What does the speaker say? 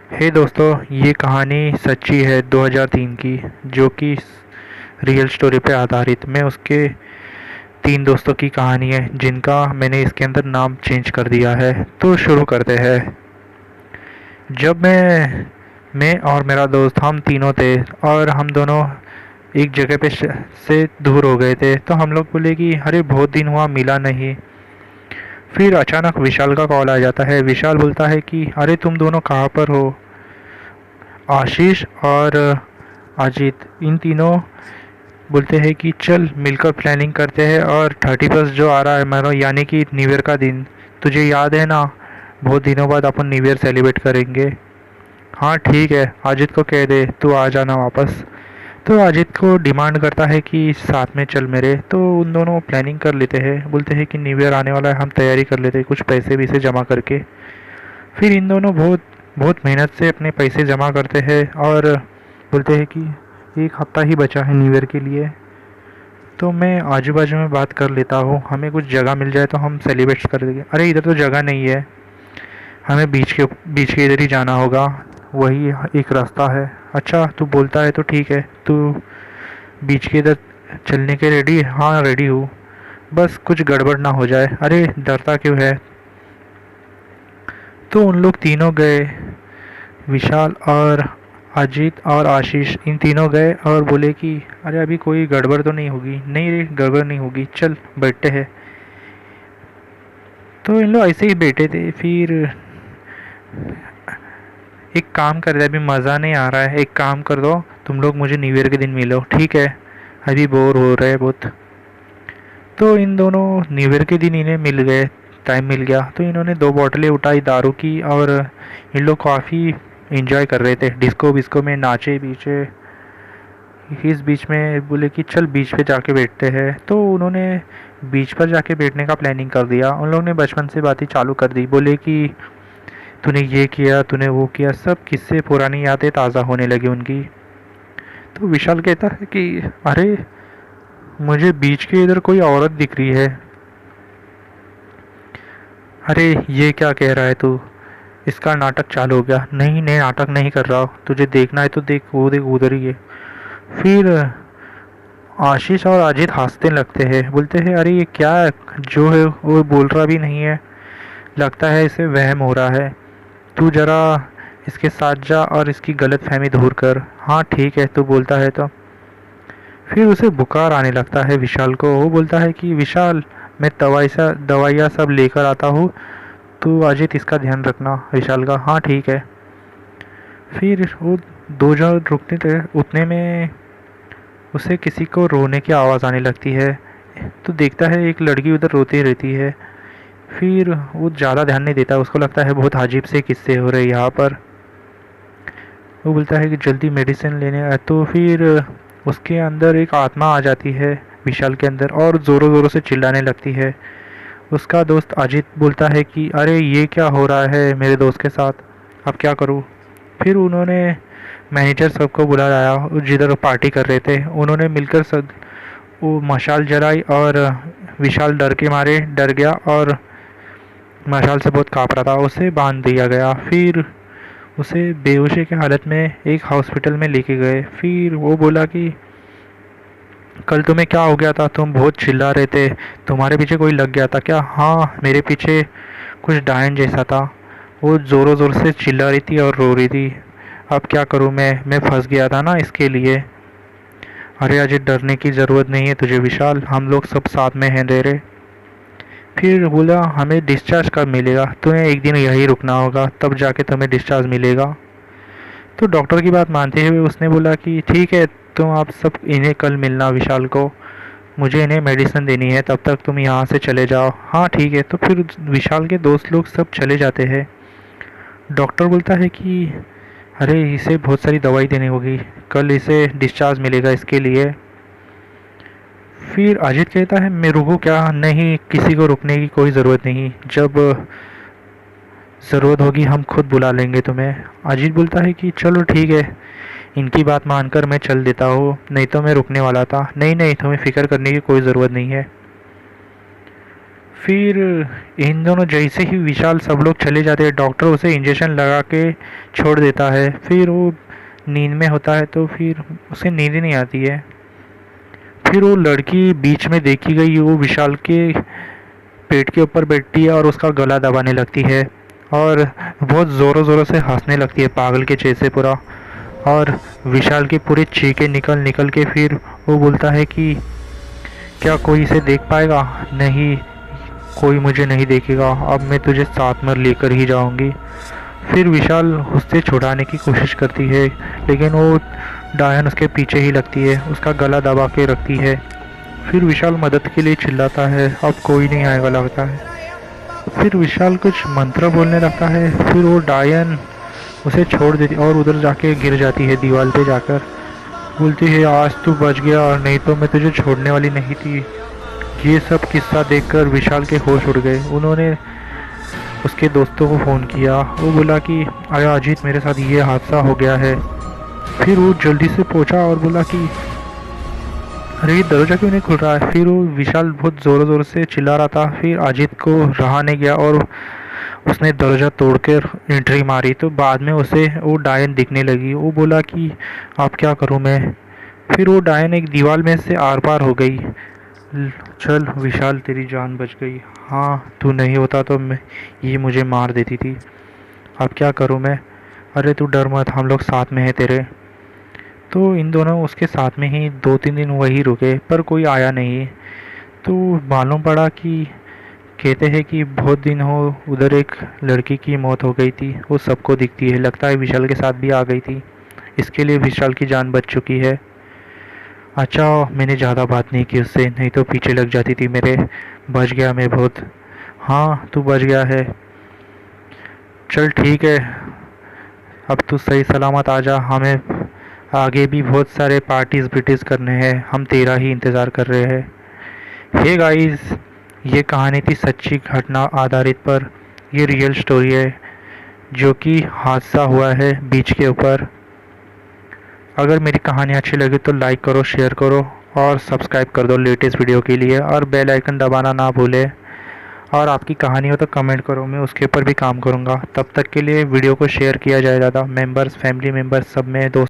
हे दोस्तों, ये कहानी सच्ची है 2003 की, जो कि रियल स्टोरी पे आधारित। मैं उसके 3 दोस्तों की कहानी है जिनका मैंने इसके अंदर नाम चेंज कर दिया है। तो शुरू करते हैं। जब मैं और मेरा दोस्त हम तीनों थे और हम दोनों एक जगह पे से दूर हो गए थे, तो हम लोग बोले कि अरे बहुत दिन हुआ मिला नहीं। फिर अचानक विशाल का कॉल आ जाता है। विशाल बोलता है कि अरे तुम दोनों कहाँ पर हो। आशीष और अजीत इन तीनों बोलते हैं कि चल मिलकर प्लानिंग करते हैं, और 31 जो आ रहा है मानो यानी कि न्यू ईयर का दिन, तुझे याद है ना, बहुत दिनों बाद अपन न्यू ईयर सेलिब्रेट करेंगे। हाँ ठीक है, अजीत को कह दे तू आ जाना वापस। तो अजीत को डिमांड करता है कि साथ में चल मेरे। तो उन दोनों प्लानिंग कर लेते हैं, बोलते हैं कि न्यू ईयर आने वाला है, हम तैयारी कर लेते हैं कुछ पैसे वैसे जमा करके। फिर इन दोनों बहुत बहुत मेहनत से अपने पैसे जमा करते हैं और बोलते हैं कि एक हफ्ता ही बचा है न्यू ईयर के लिए, तो मैं आजू बाजू में बात कर लेता हूँ, हमें कुछ जगह मिल जाए तो हम सेलिब्रेट कर देंगे। अरे इधर तो जगह नहीं है, हमें बीच के इधर ही जाना होगा, वही एक रास्ता है। अच्छा तू बोलता है तो ठीक है, तू बीच के इधर चलने के रेडी है? हाँ रेडी हूँ, बस कुछ गड़बड़ ना हो जाए। अरे डरता क्यों है। तो उन लोग तीनों गए, विशाल और अजीत और आशीष इन तीनों गए और बोले कि अरे अभी कोई गड़बड़ तो नहीं होगी। नहीं रे गड़बड़ नहीं होगी, चल बैठते हैं। तो इन लोग ऐसे ही बैठे थे। फिर एक काम कर रहे, अभी मज़ा नहीं आ रहा है, एक काम कर दो, तुम लोग मुझे न्यू ईयर के दिन मिलो, ठीक है, अभी बोर हो रहे हैं बहुत। तो इन दोनों न्यू ईयर के दिन इन्हें मिल गए, टाइम मिल गया। तो इन्होंने 2 बोतलें उठाई दारू की, और इन लोग काफ़ी इंजॉय कर रहे थे, डिस्को विस्को में नाचे बीचे। इस बीच में बोले कि चल बीच पे जाके बैठते हैं। तो उन्होंने बीच पर जाके बैठने का प्लानिंग कर दिया। उन लोगों ने बचपन से बातें चालू कर दी, बोले कि तूने ये किया, तूने वो किया, सब किस्से पुरानी यादें ताज़ा होने लगी उनकी। तो विशाल कहता है कि अरे मुझे बीच के इधर कोई औरत दिख रही है। अरे ये क्या कह रहा है तू, इसका नाटक चालू हो गया। नहीं नहीं नाटक नहीं कर रहा हूँ, तुझे देखना है तो देख, वो देख उधर ही है। फिर आशीष और अजीत हंसने लगते हैं, बोलते हैं अरे ये क्या है? जो है वो बोल रहा भी नहीं है, लगता है इसे वहम हो रहा है। तू जरा इसके साथ जा और इसकी गलत फहमी दूर कर। हाँ ठीक है, तू बोलता है तो। फिर उसे बुखार आने लगता है विशाल को। वो बोलता है कि विशाल मैं दवाइयाँ सब लेकर आता हूँ, तू अजीत इसका ध्यान रखना। विशाल का हाँ ठीक है। फिर वो दो जन रुकने थे, उतने में उसे किसी को रोने की आवाज़ आने लगती है। तो देखता है एक लड़की उधर रोती रहती है। फिर वो ज़्यादा ध्यान नहीं देता, उसको लगता है बहुत अजीब से किस्से हो रहे हैं यहाँ पर। वो बोलता है कि जल्दी मेडिसिन लेने आए। तो फिर उसके अंदर एक आत्मा आ जाती है विशाल के अंदर, और ज़ोरों ज़ोरों से चिल्लाने लगती है। उसका दोस्त अजीत बोलता है कि अरे ये क्या हो रहा है मेरे दोस्त के साथ, अब क्या करूँ। फिर उन्होंने मैनेजर सबको बुलाया, जिधर पार्टी कर रहे थे। उन्होंने मिलकर सब वो मशाल जलाई, और विशाल डर के मारे डर गया और मशाल से बहुत काँप रहा था, उसे बांध दिया गया। फिर उसे बेहोशी की हालत में एक हॉस्पिटल में लेके गए। फिर वो बोला कि कल तुम्हें क्या हो गया था, तुम बहुत चिल्ला रहे थे, तुम्हारे पीछे कोई लग गया था क्या? हाँ मेरे पीछे कुछ डायन जैसा था, वो ज़ोरों ज़ोर से चिल्ला रही थी और रो रही थी। अब क्या करूँ, मैं फंस गया था ना इसके लिए। अरे अजय डरने की ज़रूरत नहीं है तुझे विशाल, हम लोग सब साथ में हैं तेरे। फिर बोला हमें डिस्चार्ज कब मिलेगा, तुम्हें एक दिन यहीं रुकना होगा, तब जाके तुम्हें डिस्चार्ज मिलेगा। तो डॉक्टर की बात मानते हुए उसने बोला कि ठीक है, तुम आप सब इन्हें कल मिलना विशाल को, मुझे इन्हें मेडिसिन देनी है, तब तक तुम यहाँ से चले जाओ। हाँ ठीक है। तो फिर विशाल के दोस्त लोग सब चले जाते हैं। डॉक्टर बोलता है कि अरे इसे बहुत सारी दवाई देनी होगी, कल इसे डिस्चार्ज मिलेगा इसके लिए। फिर अजीत कहता है मैं रुकूं क्या? नहीं, किसी को रुकने की कोई ज़रूरत नहीं, जब ज़रूरत होगी हम खुद बुला लेंगे तुम्हें। अजीत बोलता है कि चलो ठीक है, इनकी बात मानकर मैं चल देता हूँ, नहीं तो मैं रुकने वाला था। नहीं नहीं, तुम्हें फ़िक्र करने की कोई ज़रूरत नहीं है। फिर इन दोनों जैसे ही विशाल सब लोग चले जाते हैं, डॉक्टर उसे इंजेक्शन लगा के छोड़ देता है। फिर वो नींद में होता है तो फिर उसे नींद ही नहीं आती है। फिर वो लड़की बीच में देखी गई वो विशाल के पेट के ऊपर बैठती है और उसका गला दबाने लगती है और बहुत ज़ोरों ज़ोरों से हंसने लगती है पागल के जैसे पूरा। और विशाल की पूरी चीखें निकल निकल के फिर वो बोलता है कि क्या कोई इसे देख पाएगा? नहीं, कोई मुझे नहीं देखेगा, अब मैं तुझे साथ में लेकर ही जाऊंगी। फिर विशाल उससे छुड़ाने की कोशिश करती है, लेकिन वो डायन उसके पीछे ही लगती है, उसका गला दबा के रखती है। फिर विशाल मदद के लिए चिल्लाता है, अब कोई नहीं आएगा लगता है। फिर विशाल कुछ मंत्र बोलने लगता है, फिर वो डायन उसे छोड़ देती और उधर जाके गिर जाती है दीवार पे जाकर। बोलती है, आज तू बच गया, नहीं तो मैं तुझे छोड़ने वाली नहीं थी। ये सब किस्सा देखकर विशाल के होश उड़ गए। उन्होंने उसके दोस्तों को फ़ोन किया। वो बोला कि अरे अजीत, मेरे साथ ये हादसा हो गया है। फिर वो जल्दी से पहुंचा और बोला कि अरे ये दरवाज़ा क्यों नहीं खुल रहा है। फिर वो विशाल बहुत ज़ोर ज़ोर से चिल्ला रहा था। फिर अजीत को रहा नहीं गया और उसने दरवाज़ा तोड़कर एंट्री मारी। तो बाद में उसे वो डायन दिखने लगी। वो बोला कि अब क्या करूं मैं। फिर वो डायन एक दीवार में से आर पार हो गई। चल विशाल, तेरी जान बच गई। हाँ, तू नहीं होता तो मैं ये मुझे मार देती थी। अब क्या करूं मैं। अरे तू डर मत, हम लोग साथ में हैं तेरे। तो इन दोनों उसके साथ में ही 2-3 दिन वही रुके, पर कोई आया नहीं। तो मालूम पड़ा कि कहते हैं कि बहुत दिन हो उधर एक लड़की की मौत हो गई थी। वो सबको दिखती है, लगता है विशाल के साथ भी आ गई थी। इसके लिए विशाल की जान बच चुकी है। अच्छा, मैंने ज़्यादा बात नहीं की उससे, नहीं तो पीछे लग जाती थी मेरे। बच गया मैं बहुत। हाँ, तू बच गया है। चल ठीक है, अब तू सही सलामत आ जा। हमें आगे भी बहुत सारे पार्टीज ब्रिटिश करने हैं, हम तेरा ही इंतज़ार कर रहे हैं। हे गाइस, ये कहानी थी सच्ची घटना आधारित पर। ये रियल स्टोरी है जो कि हादसा हुआ है बीच के ऊपर। अगर मेरी कहानी अच्छी लगी तो लाइक करो, शेयर करो और सब्सक्राइब कर दो लेटेस्ट वीडियो के लिए, और बेल आइकन दबाना ना भूलें। और आपकी कहानी हो तो कमेंट करो, मैं उसके ऊपर भी काम करूँगा। तब तक के लिए वीडियो को शेयर किया जाए ज़्यादा, मेंबर्स, फैमिली मेंबर्स सब में, दोस्त